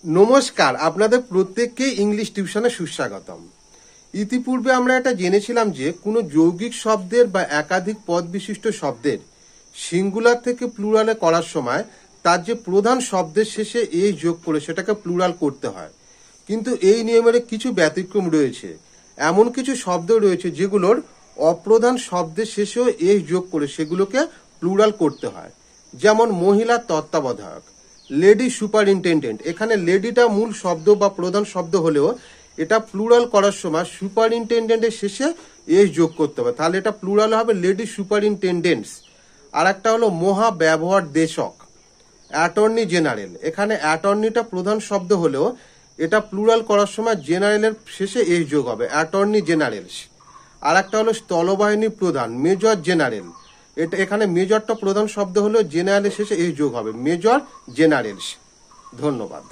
নমস্কার, আপনাদের প্রত্যেককে ইংলিশ টিউশনে সুস্বাগতম। ইতিপূর্বে আমরা এটা জেনেছিলাম যে কোনো যৌগিক শব্দের বা একাধিক পদ বিশিষ্ট শব্দের সিঙ্গুলার থেকে প্লুরালে করার সময় তার যে প্রধান শব্দের শেষে এই যোগ করে সেটাকে প্লুরাল করতে হয়। কিন্তু এই নিয়মের কিছু ব্যতিক্রম রয়েছে। এমন কিছু শব্দ রয়েছে যেগুলোর অপ্রধান শব্দের শেষেও এই যোগ করে সেগুলোকে প্লুরাল করতে হয়। যেমন মহিলা তত্ত্বাবধায়ক, লেডি সুপারিনটেন্ডেন্ট। এখানে লেডিটা মূল শব্দ বা প্রধান শব্দ হলেও এটা প্লুরাল করার সময় সুপারিনটেন্ডেন্টের শেষে এস যোগ করতে হবে, তাহলে এটা প্লুরাল হবে লেডি সুপারিনটেন্ডেন্টস। আর একটা হলো মহা ব্যবহার দেশক, অ্যাটর্নি জেনারেল। এখানে অ্যাটর্নিটা প্রধান শব্দ হলেও এটা প্লুরাল করার সময় জেনারেলের শেষে এস যোগ হবে, অ্যাটর্নি জেনারেলস। আর একটা হলো স্থলবাহিনী প্রধান, মেজর জেনারেল। এটা এখানে মেজরটা প্রধান শব্দ হলেও জেনারেলের শেষে এস যোগ হবে, মেজর জেনারেলস। ধন্যবাদ।